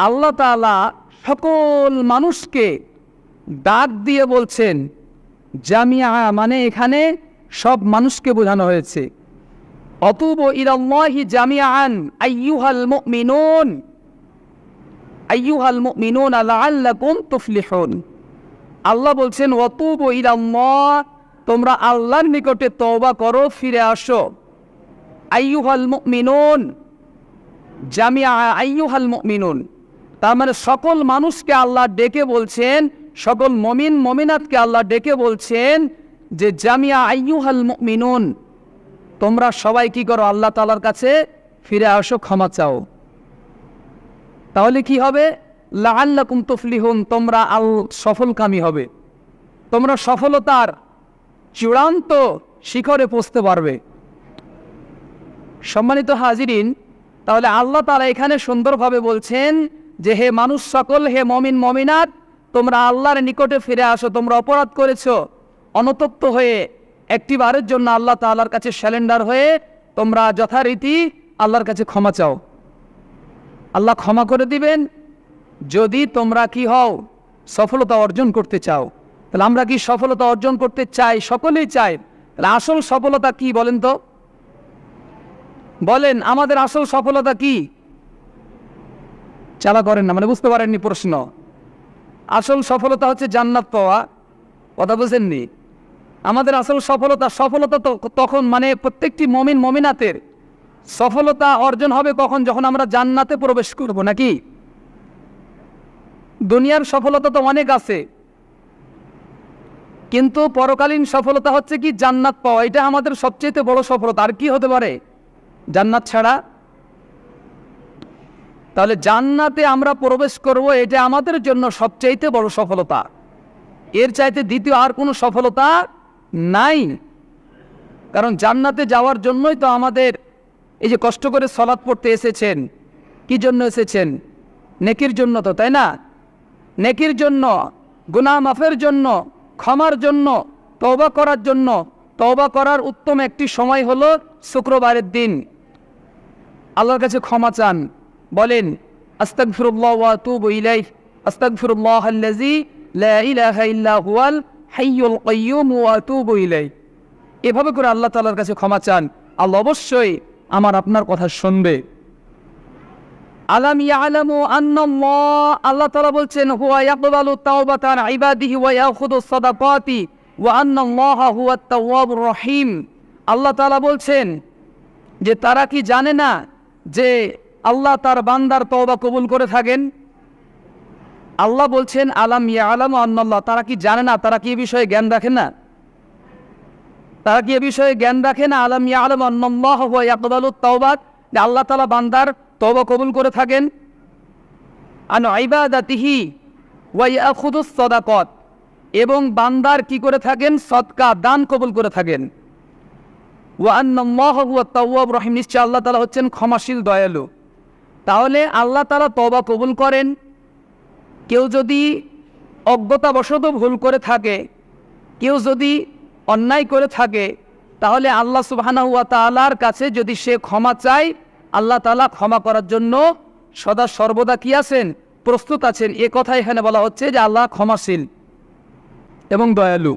আল্লাহ তাআলা সকল মানুষকে ডাক দিয়ে বলছেন, জামিয়া মানে এখানে সব মানুষকে বোঝানো হয়েছে। অতুবু ইলাল্লাহি জামিআন আইয়ুহাল মুমিনুনা লাআল্লাকুম তুফলিহুন। আল্লাহ বলছেন অতুবু ইলাল্লাহ, তোমরা আল্লাহর নিকটে তওবা করো, ফিরে আসো। আইয়ুহাল মুমিনুন জামিআ আইয়ুহাল মুমিনুন, তার মানে সকল মানুষকে আল্লাহ ডেকে বলছেন, সকল মুমিন মুমিনাতকে আল্লাহ ডেকে বলছেন যে জামিয়া আইয়ুহাল মুমিনুন, তোমরা সবাই কি করো, আল্লাহ তাআলার কাছে ফিরে আসো, ক্ষমা চাও। তাহলে কি হবে? লাআল্লাকুম তুফলিহুন, তোমরা সফলকামী হবে, তোমরা সফলতার চূড়ান্ত শিখরে পৌঁছতে পারবে। সম্মানিত হাজিরিন, তাহলে আল্লাহ তাআলা এখানে সুন্দরভাবে বলছেন যে হে মানুষ সকল, হে মুমিন মুমিনাত, তোমরা আল্লাহর নিকটে ফিরে আসো। তোমরা অপরাধ করেছো, অনুতপ্ত হয়ে একটিবারের জন্য আল্লাহ তাআলার কাছে স্যালেন্ডার হয়ে তোমরা যথারীতি আল্লাহর কাছে ক্ষমা চাও। আল্লাহ ক্ষমা করে দিবেন যদি তোমরা কি হও, সফলতা অর্জন করতে চাও। তাহলে আমরা কি সফলতা অর্জন করতে চাই? সকলেই চাই। তাহলে আসল সফলতা কি বলেন তো? বলেন, আমাদের আসল সফলতা কি? চালা করেন না, মানে বুঝতে পারেননি প্রশ্ন। আসল সফলতা হচ্ছে জান্নাত পাওয়া, কথা বুঝেননি? আমাদের আসল সফলতা তো তখন, মানে প্রত্যেকটি মুমিন মুমিনাতের সফলতা অর্জন হবে কখন? যখন আমরা জান্নাতে প্রবেশ করব, নাকি? দুনিয়ার সফলতা তো অনেক আছে, কিন্তু পরকালীন সফলতা হচ্ছে কি? জান্নাত পাওয়া। এটা আমাদের সবচেয়ে বড় সফলতা। আর কি হতে পারে জান্নাত ছাড়া? তাহলে জান্নাতে আমরা প্রবেশ করব, এটা আমাদের জন্য সবচাইতে বড় সফলতা। এর চাইতে দ্বিতীয় আর কোনো সফলতা নাই। কারণ জান্নাতে যাওয়ার জন্যই তো আমাদের এই যে কষ্ট করে সালাত পড়তে এসেছেন। কি জন্য এসেছেন? নেকির জন্য তো, তাই না? নেকির জন্য, গুনাহ মাফের জন্য, ক্ষমার জন্য, তওবা করার জন্য। তওবা করার উত্তম একটি সময় হলো শুক্রবারের দিন। আল্লাহর কাছে ক্ষমা চান, বলেন আস্তাগফিরুল্লাহ ওয়া আতুবু ইলাইহি, আস্তাগফিরুল্লাহাল্লাযী লা ইলাহা ইল্লা হুয়াল হাইয়ুল কাইয়্যুম ওয়া আতুবু ইলাইহি। এভাবে করে আল্লাহ তাআলার কাছে ক্ষমা চান, আল্লাহ অবশ্যই আমার আপনার কথা শুনবে। আলাম ইয়ালামু আন্নাল্লাহ, আল্লাহ তাআলা বলছেন হুয়া ইয়াকবালু তাওবাতা আন ইবাদিহি ওয়া ইয়াখুযুস সাদাকাতি ওয়া আন্নাল্লাহা হুয়াত তাওয়াবুর রহিম। আল্লাহ তাআলা বলছেন যে তারা কি জানে না যে আল্লাহ তার বান্দার তওবা কবুল করে থাকেন? আল্লাহ বলছেন আলাম ইয়ালামু আন্নাল্লাহ, তারা কি জানে না? তারা কি এই বিষয়ে জ্ঞান রাখে না? তারা কি এ বিষয়ে জ্ঞান রাখে না? আলাম ইয়ালামু আন্নাল্লাহা হুয়া ইয়াকবালুত তাওবাত, যে আল্লাহ তাআলা বান্দার তওবা কবুল করে থাকেন। আন ইবাদাতিহি ওয়া ইয়াখুযুস সাদাকাত, এবং বান্দার কি করে থাকেন? সদকা দান কবুল করে থাকেন। ওয়া আন্নাল্লাহা হুয়াত তাওয়াবুর রহিম, নিশ্চয় আল্লাহ তাআলা হচ্ছেন ক্ষমাশীল, দয়ালু। তাহলে আল্লাহ তাআলা তওবা কবুল করেন। কেউ যদি অজ্ঞতাবশত ভুল করে থাকে, কেউ যদি অন্যায় করে থাকে, তাহলে আল্লাহ সুবহানাহু ওয়া তাআলার কাছে যদি সে ক্ষমা চায়, আল্লাহ তাআলা ক্ষমা করার জন্য সদা সর্বদা কি আছেন? প্রস্তুত আছেন। এ কথা এখানে বলা হচ্ছে যে আল্লাহ ক্ষমাশীল এবং দয়ালু।